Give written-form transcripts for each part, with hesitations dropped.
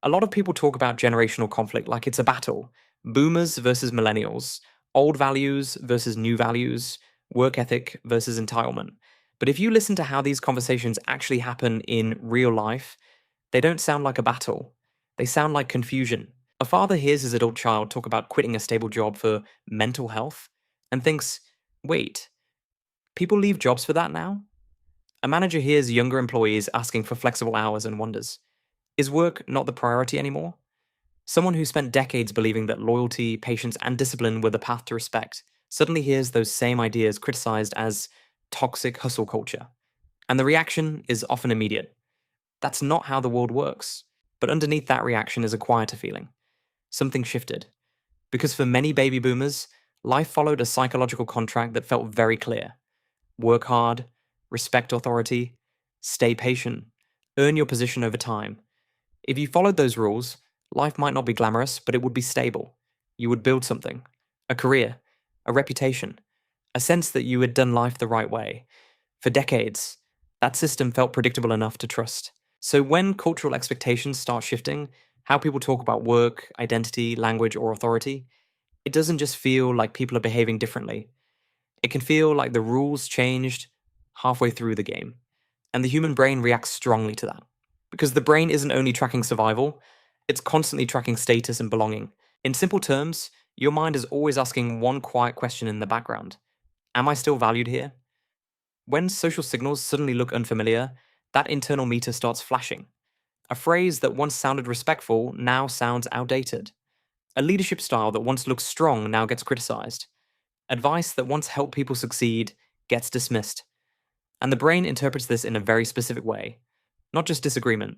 A lot of people talk about generational conflict like it's a battle: boomers versus millennials, old values versus new values, work ethic versus entitlement. But if you listen to how these conversations actually happen in real life, they don't sound like a battle. They sound like confusion. A father hears his adult child talk about quitting a stable job for mental health and thinks, wait, people leave jobs for that now? A manager hears younger employees asking for flexible hours and wonders, is work not the priority anymore? Someone who spent decades believing that loyalty, patience, and discipline were the path to respect suddenly hears those same ideas criticized as toxic hustle culture. And the reaction is often immediate. That's not how the world works. But underneath that reaction is a quieter feeling. Something shifted. Because for many baby boomers, life followed a psychological contract that felt very clear: work hard, respect authority, stay patient, earn your position over time. If you followed those rules, life might not be glamorous, but it would be stable. You would build something: a career, a reputation, a sense that you had done life the right way. For decades, that system felt predictable enough to trust. So when cultural expectations start shifting, how people talk about work, identity, language, or authority, it doesn't just feel like people are behaving differently. It can feel like the rules changed halfway through the game. And the human brain reacts strongly to that. Because the brain isn't only tracking survival, it's constantly tracking status and belonging. In simple terms, your mind is always asking one quiet question in the background: am I still valued here? When social signals suddenly look unfamiliar, that internal meter starts flashing. A phrase that once sounded respectful now sounds outdated. A leadership style that once looked strong now gets criticized. Advice that once helped people succeed gets dismissed. And the brain interprets this in a very specific way: not just disagreement,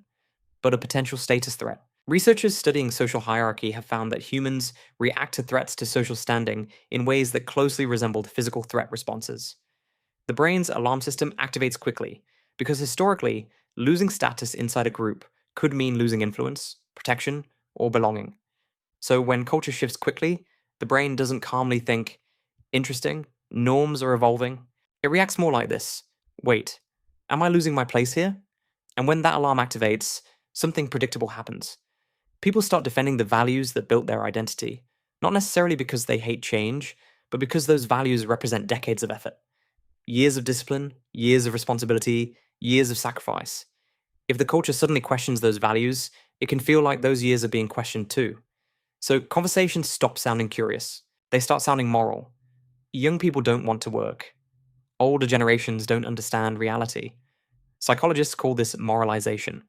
but a potential status threat. Researchers studying social hierarchy have found that humans react to threats to social standing in ways that closely resembled physical threat responses. The brain's alarm system activates quickly because historically, losing status inside a group could mean losing influence, protection, or belonging. So when culture shifts quickly, the brain doesn't calmly think, interesting, norms are evolving. It reacts more like this: wait, am I losing my place here? And when that alarm activates, something predictable happens. People start defending the values that built their identity, not necessarily because they hate change, but because those values represent decades of effort. Years of discipline, years of responsibility, years of sacrifice. If the culture suddenly questions those values, it can feel like those years are being questioned too. So conversations stop sounding curious. They start sounding moral. Young people don't want to work. Older generations don't understand reality. Psychologists call this moralization.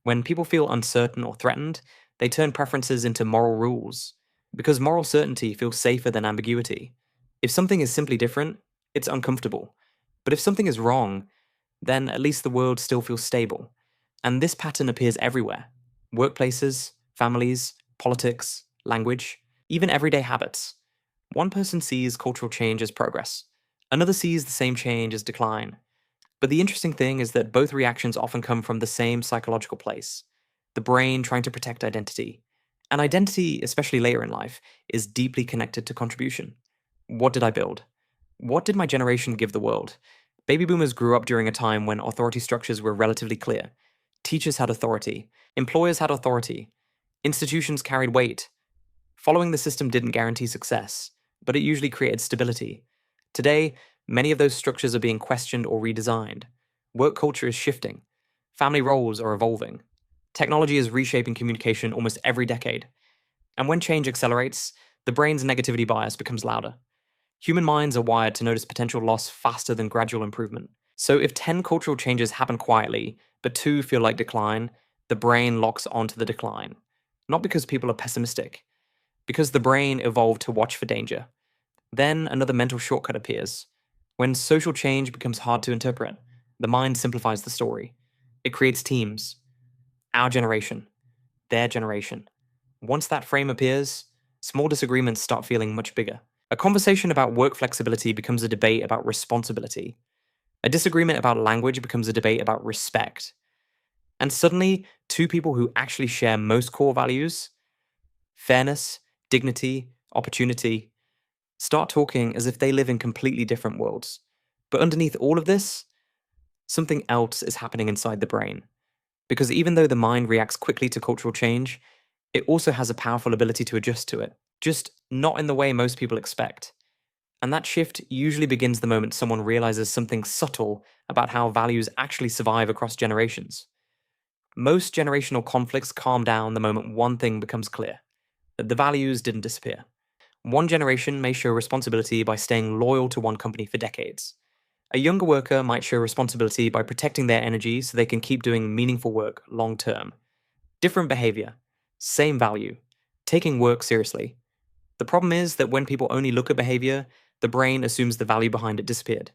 When people feel uncertain or threatened, they turn preferences into moral rules, because moral certainty feels safer than ambiguity. If something is simply different, it's uncomfortable. But if something is wrong, then at least the world still feels stable. And this pattern appears everywhere: workplaces, families, politics, language, even everyday habits. One person sees cultural change as progress, another sees the same change as decline. But the interesting thing is that both reactions often come from the same psychological place: the brain trying to protect identity. And identity, especially later in life, is deeply connected to contribution. What did I build? What did my generation give the world? Baby boomers grew up during a time when authority structures were relatively clear. Teachers had authority, employers had authority, institutions carried weight. Following the system didn't guarantee success, but it usually created stability. Today, many of those structures are being questioned or redesigned. Work culture is shifting. Family roles are evolving. Technology is reshaping communication almost every decade. And when change accelerates, the brain's negativity bias becomes louder. Human minds are wired to notice potential loss faster than gradual improvement. So if 10 cultural changes happen quietly, but 2 feel like decline, the brain locks onto the decline. Not because people are pessimistic, because the brain evolved to watch for danger. Then another mental shortcut appears. When social change becomes hard to interpret, the mind simplifies the story. It creates teams: our generation, their generation. Once that frame appears, small disagreements start feeling much bigger. A conversation about work flexibility becomes a debate about responsibility. A disagreement about language becomes a debate about respect. And suddenly, two people who actually share most core values, fairness, dignity, opportunity, start talking as if they live in completely different worlds. But underneath all of this, something else is happening inside the brain. Because even though the mind reacts quickly to cultural change, it also has a powerful ability to adjust to it, just not in the way most people expect. And that shift usually begins the moment someone realizes something subtle about how values actually survive across generations. Most generational conflicts calm down the moment one thing becomes clear: that the values didn't disappear. One generation may show responsibility by staying loyal to one company for decades. A younger worker might show responsibility by protecting their energy so they can keep doing meaningful work long term. Different behavior, same value, taking work seriously. The problem is that when people only look at behavior, the brain assumes the value behind it disappeared.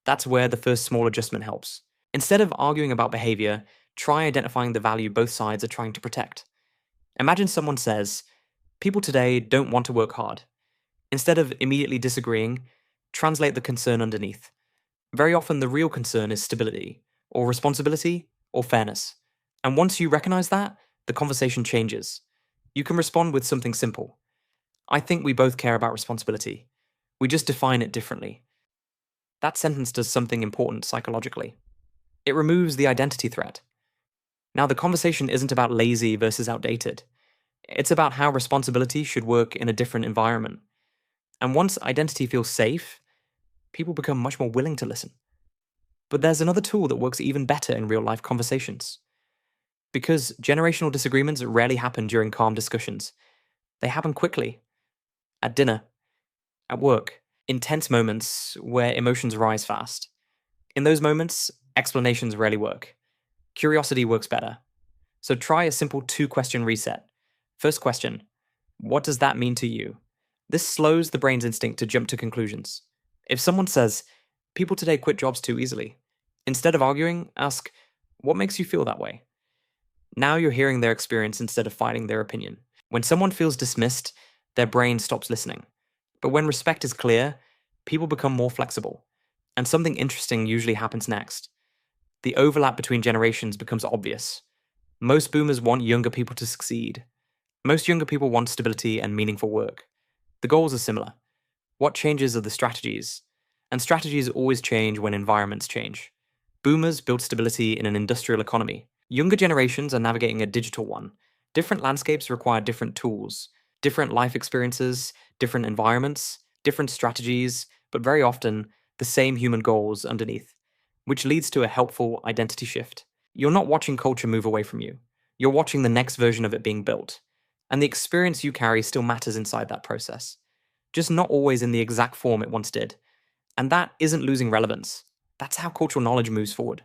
That's where the first small adjustment helps. Instead of arguing about behavior, try identifying the value both sides are trying to protect. Imagine someone says, "People today don't want to work hard." Instead of immediately disagreeing, translate the concern underneath. Very often, the real concern is stability, or responsibility, or fairness. And once you recognize that, the conversation changes. You can respond with something simple: "I think we both care about responsibility. We just define it differently." That sentence does something important psychologically. It removes the identity threat. Now, the conversation isn't about lazy versus outdated. It's about how responsibility should work in a different environment. And once identity feels safe, people become much more willing to listen. But there's another tool that works even better in real life conversations. Because generational disagreements rarely happen during calm discussions, they happen quickly, at dinner, at work, in tense moments where emotions rise fast. In those moments, explanations rarely work. Curiosity works better. So try a simple 2-question reset. First question: what does that mean to you? This slows the brain's instinct to jump to conclusions. If someone says, "People today quit jobs too easily," instead of arguing, ask, "What makes you feel that way?" Now you're hearing their experience instead of fighting their opinion. When someone feels dismissed, their brain stops listening. But when respect is clear, people become more flexible. And something interesting usually happens next. The overlap between generations becomes obvious. Most boomers want younger people to succeed. Most younger people want stability and meaningful work. The goals are similar. What changes are the strategies? And strategies always change when environments change. Boomers built stability in an industrial economy. Younger generations are navigating a digital one. Different landscapes require different tools, different life experiences, different environments, different strategies, but very often the same human goals underneath, which leads to a helpful identity shift. You're not watching culture move away from you. You're watching the next version of it being built. And the experience you carry still matters inside that process, just not always in the exact form it once did. And that isn't losing relevance. That's how cultural knowledge moves forward.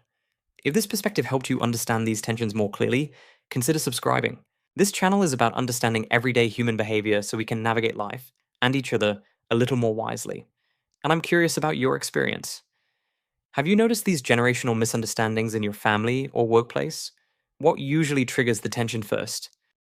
If this perspective helped you understand these tensions more clearly, consider subscribing. This channel is about understanding everyday human behavior so we can navigate life and each other a little more wisely. And I'm curious about your experience. Have you noticed these generational misunderstandings in your family or workplace? What usually triggers the tension first?